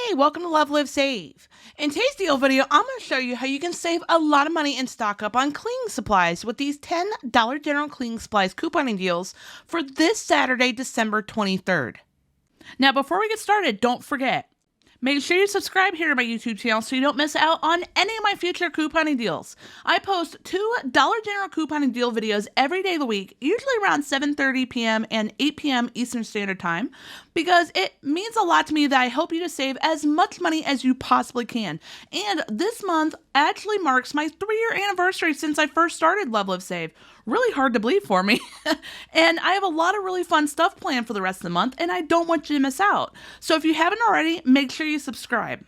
Hey, welcome to LoveLiveSave. In today's deal video, I'm going to show you how you can save a lot of money and stock up on cleaning supplies with these $10 General Cleaning Supplies couponing deals for this Saturday, December 23rd. Now, before we get started, don't forget, make sure you subscribe here to my YouTube channel so you don't miss out on any of my future couponing deals. I post two Dollar General couponing deal videos every day of the week, usually around 7:30 p.m. and 8 p.m. Eastern Standard Time, because it means a lot to me that I help you to save as much money as you possibly can. And this month actually marks my 3-year anniversary since I first started LoveLiveSave. Really hard to believe for me. And I have a lot of really fun stuff planned for the rest of the month, and I don't want you to miss out. So if you haven't already, make sure you subscribe.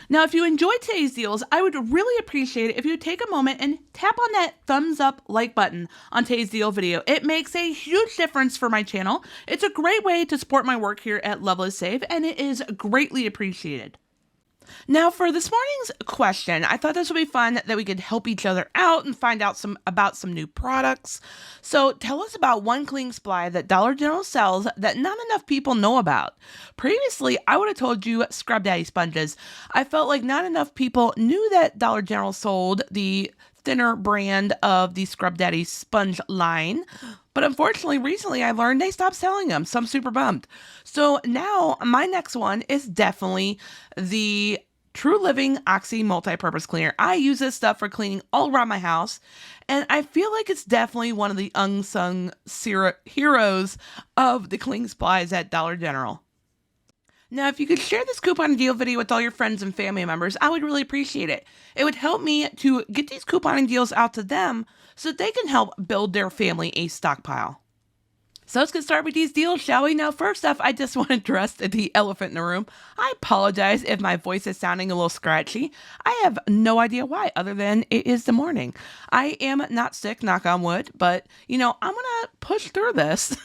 Now, if you enjoyed today's deals, I would really appreciate it if you would take a moment and tap on that thumbs up like button on today's deal video. It makes a huge difference for my channel. It's a great way to support my work here at LoveLiveSave, and it is greatly appreciated. Now, for this morning's question, I thought this would be fun that we could help each other out and find out about some new products. So tell us about one cleaning supply that Dollar General sells that not enough people know about. Previously, I would have told you Scrub Daddy sponges. I felt like not enough people knew that Dollar General sold the thinner brand of the Scrub Daddy sponge line. But unfortunately, recently I learned they stopped selling them, so I'm super bummed. So now my next one is definitely the True Living Oxy Multi-Purpose Cleaner. I use this stuff for cleaning all around my house, and I feel like it's definitely one of the unsung heroes of the cleaning supplies at Dollar General. Now, if you could share this coupon deal video with all your friends and family members, I would really appreciate it. It would help me to get these couponing deals out to them so that they can help build their family a stockpile. So let's get started with these deals, shall we? Now, first off, I just want to address the elephant in the room. I apologize if my voice is sounding a little scratchy. I have no idea why, other than it is the morning. I am not sick, knock on wood, but, I'm going to push through this.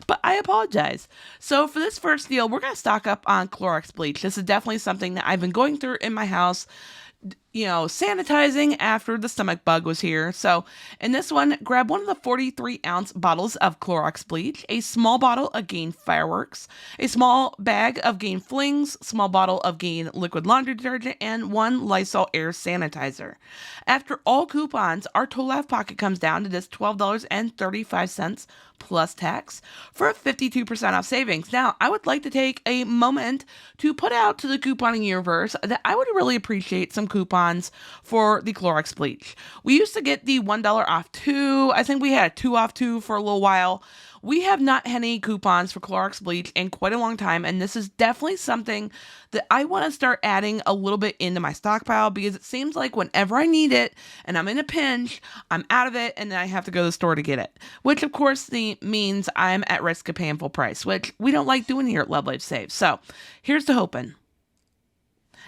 But I apologize. So for this first deal, we're going to stock up on Clorox bleach. This is definitely something that I've been going through in my house, sanitizing after the stomach bug was here. So in this one, grab one of the 43-ounce bottles of Clorox bleach, a small bottle of Gain Fireworks, a small bag of Gain Flings, small bottle of Gain liquid laundry detergent, and one Lysol air sanitizer. After all coupons, our total out of pocket comes down to just $12.35 plus tax for a 52% off savings. Now, I would like to take a moment to put out to the couponing universe that I would really appreciate some coupons for the Clorox bleach. We used to get the $1 off 2. I think we had a 2 off 2 for a little while. We have not had any coupons for Clorox bleach in quite a long time, and this is definitely something that I want to start adding a little bit into my stockpile, because it seems like whenever I need it and I'm in a pinch, I'm out of it and then I have to go to the store to get it, which of course means I'm at risk of paying full price, which we don't like doing here at LoveLiveSave. So here's to hoping.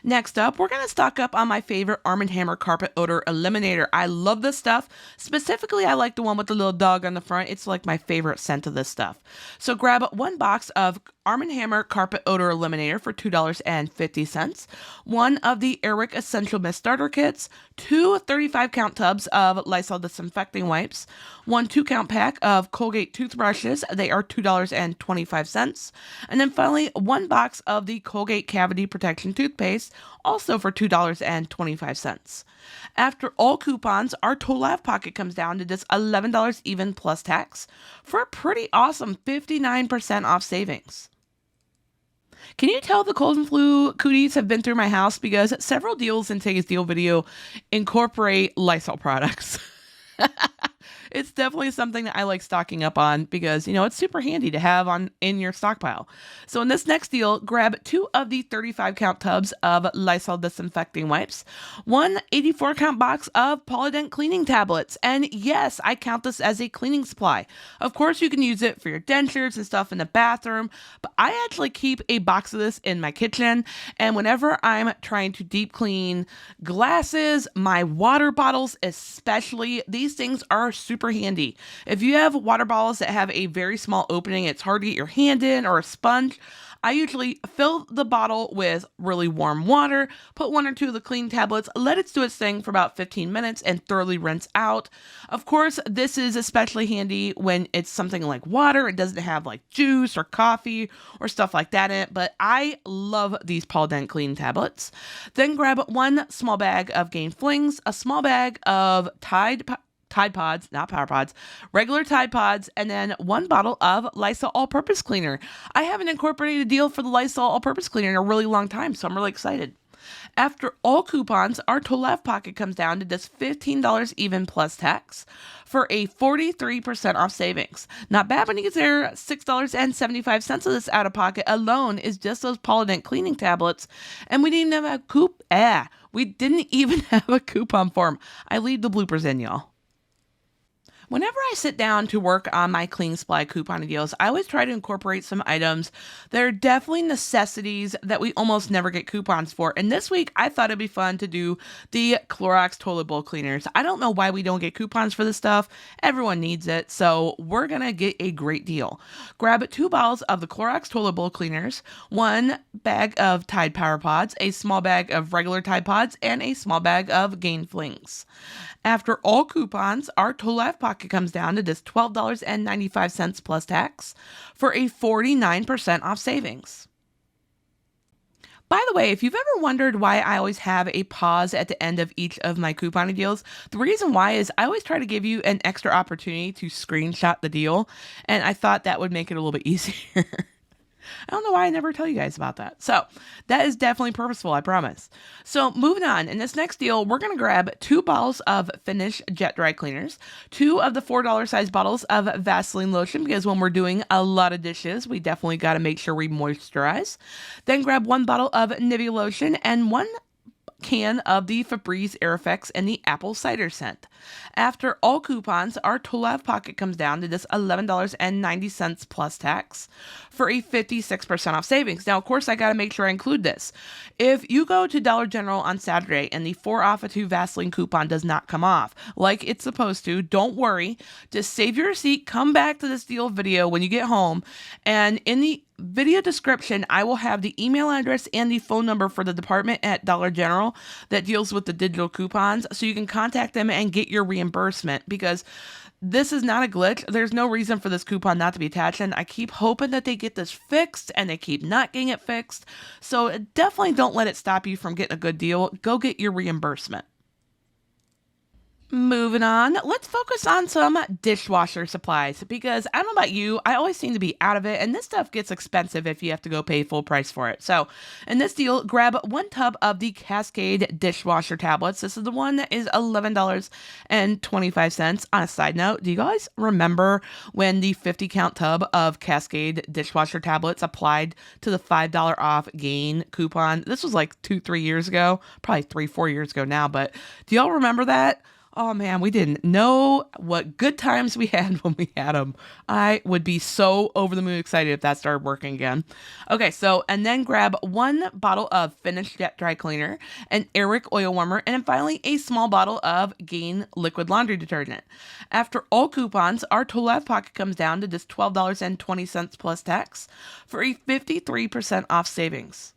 Next up, we're going to stock up on my favorite Arm & Hammer Carpet Odor Eliminator. I love this stuff. Specifically, I like the one with the little dog on the front. It's like my favorite scent of this stuff. So grab one box of Arm & Hammer Carpet Odor Eliminator for $2.50, one of the Airwick Essential Mist Starter Kits, two 35-count tubs of Lysol Disinfecting Wipes, one 2-count pack of Colgate toothbrushes. They are $2.25. And then finally, one box of the Colgate Cavity Protection Toothpaste, also for $2.25. After all coupons, our total out of pocket comes down to just $11 even plus tax for a pretty awesome 59% off savings. Can you tell the cold and flu cooties have been through my house, because several deals in today's deal video incorporate Lysol products? It's definitely something that I like stocking up on because, it's super handy to have in your stockpile. So in this next deal, grab two of the 35-count tubs of Lysol Disinfecting Wipes, one 84-count box of Polydent cleaning tablets. And yes, I count this as a cleaning supply. Of course, you can use it for your dentures and stuff in the bathroom, but I actually keep a box of this in my kitchen. And whenever I'm trying to deep clean glasses, my water bottles especially, these things are super handy. If you have water bottles that have a very small opening, it's hard to get your hand in, or a sponge, I usually fill the bottle with really warm water, put 1 or 2 of the clean tablets, let it do its thing for about 15 minutes, and thoroughly rinse out. Of course, this is especially handy when it's something like water. It doesn't have like juice or coffee or stuff like that in it, but I love these Paul Dent clean tablets. Then grab 1 small bag of Gain Flings, a small bag of Tide Pods, not Power Pods, regular Tide Pods, and then 1 bottle of Lysol All-Purpose Cleaner. I haven't incorporated a deal for the Lysol All-Purpose Cleaner in a really long time, so I'm really excited. After all coupons, our total left pocket comes down to just $15 even plus tax for a 43% off savings. Not bad when you consider $6.75 of this out of pocket alone is just those Paul Dent cleaning tablets, and we didn't even have we didn't even have a coupon for them. I leave the bloopers in, y'all. Whenever I sit down to work on my clean supply coupon deals, I always try to incorporate some items that are definitely necessities that we almost never get coupons for. And this week, I thought it'd be fun to do the Clorox toilet bowl cleaners. I don't know why we don't get coupons for this stuff. Everyone needs it, so we're gonna get a great deal. Grab 2 bottles of the Clorox toilet bowl cleaners, 1 bag of Tide Power Pods, a small bag of regular Tide Pods, and a small bag of Gain Flings. After all coupons, our total left pocket comes down to just $12.95 plus tax for a 49% off savings. By the way, if you've ever wondered why I always have a pause at the end of each of my coupon deals, the reason why is I always try to give you an extra opportunity to screenshot the deal, and I thought that would make it a little bit easier. I don't know why I never tell you guys about that. So that is definitely purposeful, I promise. So moving on, in this next deal, we're going to grab 2 bottles of Finish Jet Dry Cleaners, 2 of the $4 size bottles of Vaseline lotion, because when we're doing a lot of dishes, we definitely got to make sure we moisturize. Then grab 1 bottle of Nivea lotion and 1 can of the Febreze Air Effects and the apple cider scent. After all coupons, our total out of pocket comes down to just $11.90 plus tax for a 56% off savings. Now, of course, I got to make sure I include this. If you go to Dollar General on Saturday and the 4 off of 2 Vaseline coupon does not come off like it's supposed to, don't worry. Just save your receipt, come back to this deal video when you get home, and in the video description, I will have the email address and the phone number for the department at Dollar General that deals with the digital coupons, so you can contact them and get your reimbursement, because this is not a glitch. There's no reason for this coupon not to be attached, and I keep hoping that they get this fixed, and they keep not getting it fixed. So definitely don't let it stop you from getting a good deal. Go get your reimbursement. Moving on, let's focus on some dishwasher supplies, because I don't know about you, I always seem to be out of it, and this stuff gets expensive if you have to go pay full price for it. So in this deal, grab 1 tub of the Cascade dishwasher tablets. This is the one that is $11.25. On a side note, do you guys remember when the 50 count tub of Cascade dishwasher tablets applied to the $5 off Gain coupon? This was like 2-3 years ago, probably 3-4 years ago now, but do y'all remember that? Oh man, we didn't know what good times we had when we had them. I would be so over the moon excited if that started working again. Okay, so, and then grab 1 bottle of Finish Jet Dry Cleaner, an Airwick oil warmer, and then finally a small bottle of Gain liquid laundry detergent. After all coupons, our total out of pocket comes down to just $12.20 plus tax for a 53% off savings.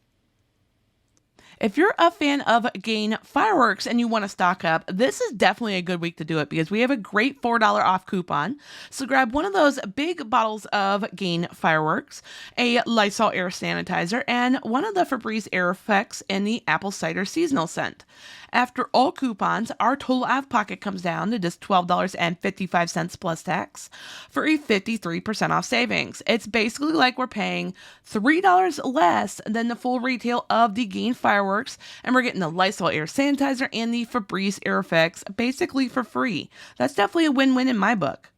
If you're a fan of Gain fireworks and you want to stock up, this is definitely a good week to do it, because we have a great $4 off coupon. So grab 1 of those big bottles of Gain fireworks, a Lysol air sanitizer, and 1 of the Febreze Air Effects in the apple cider seasonal scent. After all coupons, our total out of pocket comes down to just $12.55 plus tax for a 53% off savings. It's basically like we're paying $3 less than the full retail of the Gain fireworks, and we're getting the Lysol air sanitizer and the Febreze Air Effects basically for free. That's definitely a win-win in my book.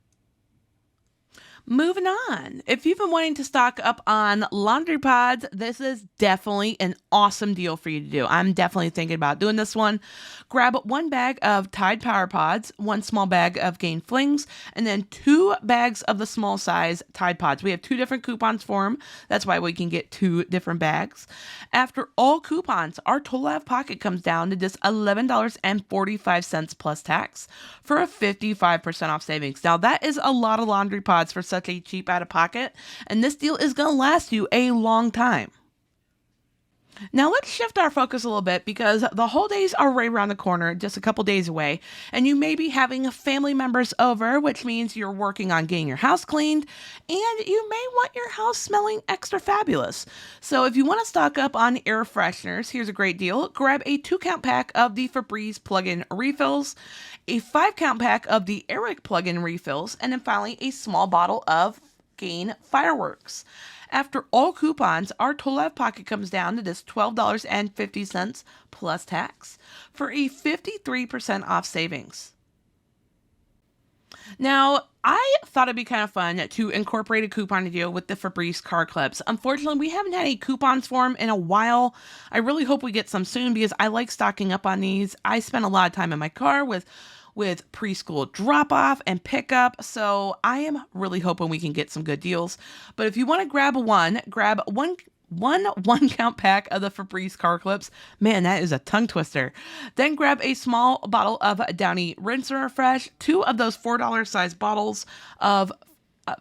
Moving on, if you've been wanting to stock up on laundry pods, this is definitely an awesome deal for you to do. I'm definitely thinking about doing this one. Grab 1 bag of Tide Power Pods, 1 small bag of Gain Flings, and then 2 bags of the small size Tide Pods. We have 2 different coupons for them. That's why we can get 2 different bags. After all coupons, our total out of pocket comes down to just $11.45 plus tax for a 55% off savings. Now, that is a lot of laundry pods for such a cheap out of pocket, and this deal is going to last you a long time. Now let's shift our focus a little bit because the holidays are right around the corner, just a couple days away, and you may be having family members over, which means you're working on getting your house cleaned, and you may want your house smelling extra fabulous. So if you want to stock up on air fresheners, here's a great deal. Grab a 2-count pack of the Febreze plug-in refills, a 5-count pack of the Eric plug-in refills, and then finally a small bottle of Gain fireworks. After all coupons, our total out of pocket comes down to just $12.50 plus tax for a 53% off savings. Now, I thought it'd be kind of fun to incorporate a coupon deal with the Febreze car clips. Unfortunately, we haven't had any coupons for them in a while. I really hope we get some soon because I like stocking up on these. I spend a lot of time in my car with preschool drop-off and pickup, so I am really hoping we can get some good deals. But if you want to grab one 1-count pack of the Febreze car clips. Man, that is a tongue twister. Then grab a small bottle of Downy Rinse and Refresh, 2 of those $4 size bottles of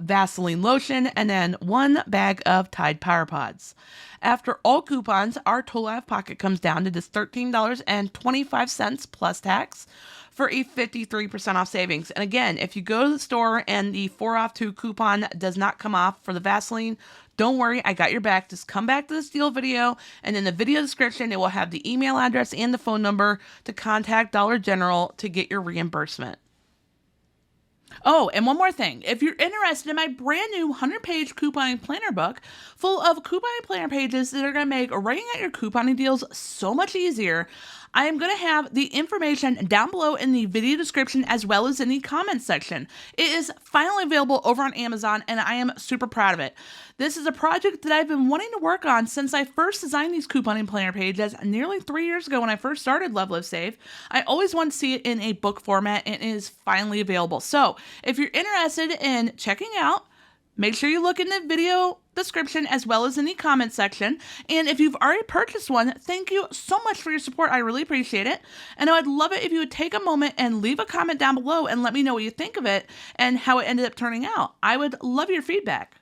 Vaseline lotion, and then 1 bag of Tide Power Pods. After all coupons, our total out of pocket comes down to just $13.25 plus tax for a 53% off savings. And again, if you go to the store and the 4 off 2 coupon does not come off for the Vaseline, don't worry, I got your back. Just come back to this deal video, and in the video description, it will have the email address and the phone number to contact Dollar General to get your reimbursement. Oh, and one more thing. If you're interested in my brand new 100-page couponing planner book full of couponing planner pages that are going to make writing out your couponing deals so much easier, I am going to have the information down below in the video description as well as in the comments section. It is finally available over on Amazon, and I am super proud of it. This is a project that I've been wanting to work on since I first designed these couponing planner pages nearly 3 years ago when I first started LoveLiveSave. I always wanted to see it in a book format, and it is finally available. So if you're interested in checking out, make sure you look in the video description as well as in the comment section. And if you've already purchased one, thank you so much for your support. I really appreciate it. And I would love it if you would take a moment and leave a comment down below and let me know what you think of it and how it ended up turning out. I would love your feedback.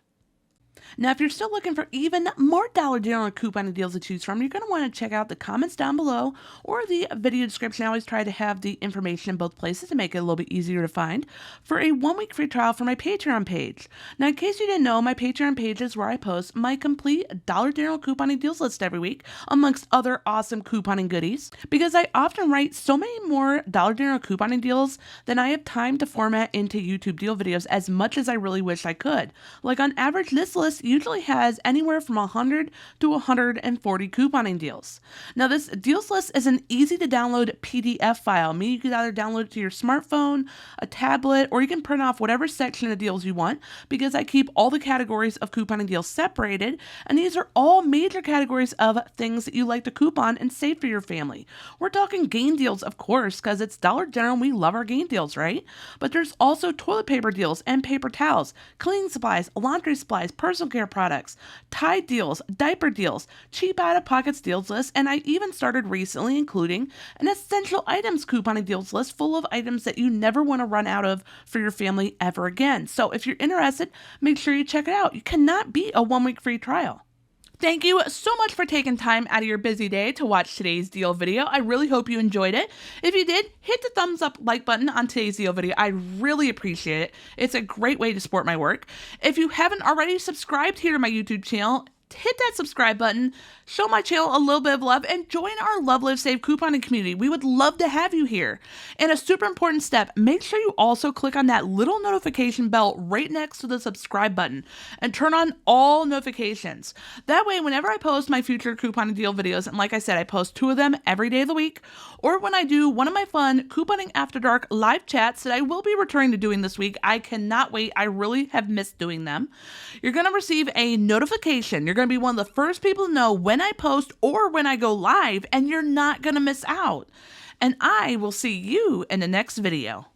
Now, if you're still looking for even more Dollar General couponing deals to choose from, you're going to want to check out the comments down below or the video description. I always try to have the information in both places to make it a little bit easier to find for a 1-week free trial for my Patreon page. Now, in case you didn't know, my Patreon page is where I post my complete Dollar General couponing deals list every week, amongst other awesome couponing goodies, because I often write so many more Dollar General couponing deals than I have time to format into YouTube deal videos as much as I really wish I could. Like on average, this list usually has anywhere from 100 to 140 couponing deals. Now, this deals list is an easy to download PDF file, meaning you can either download it to your smartphone, a tablet, or you can print off whatever section of deals you want, because I keep all the categories of couponing deals separated, and these are all major categories of things that you like to coupon and save for your family. We're talking gain deals, of course, because it's Dollar General and we love our gain deals, right? But there's also toilet paper deals and paper towels, cleaning supplies, laundry supplies, personal care products, Tide deals, diaper deals, cheap out-of-pocket deals list, and I even started recently including an essential items couponing deals list full of items that you never want to run out of for your family ever again. So if you're interested, make sure you check it out. You cannot beat a 1-week free trial. Thank you so much for taking time out of your busy day to watch today's deal video. I really hope you enjoyed it. If you did, hit the thumbs up like button on today's deal video. I really appreciate it. It's a great way to support my work. If you haven't already subscribed here to my YouTube channel, hit that subscribe button, show my channel a little bit of love, and join our LoveLiveSave couponing community. We would love to have you here. And a super important step, make sure you also click on that little notification bell right next to the subscribe button and turn on all notifications. That way, whenever I post my future couponing deal videos, and like I said, I post 2 of them every day of the week, or when I do one of my fun Couponing After Dark live chats that I will be returning to doing this week, I cannot wait. I really have missed doing them. You're going to receive a notification. You're going to be one of the first people to know when I post or when I go live, and you're not going to miss out. And I will see you in the next video.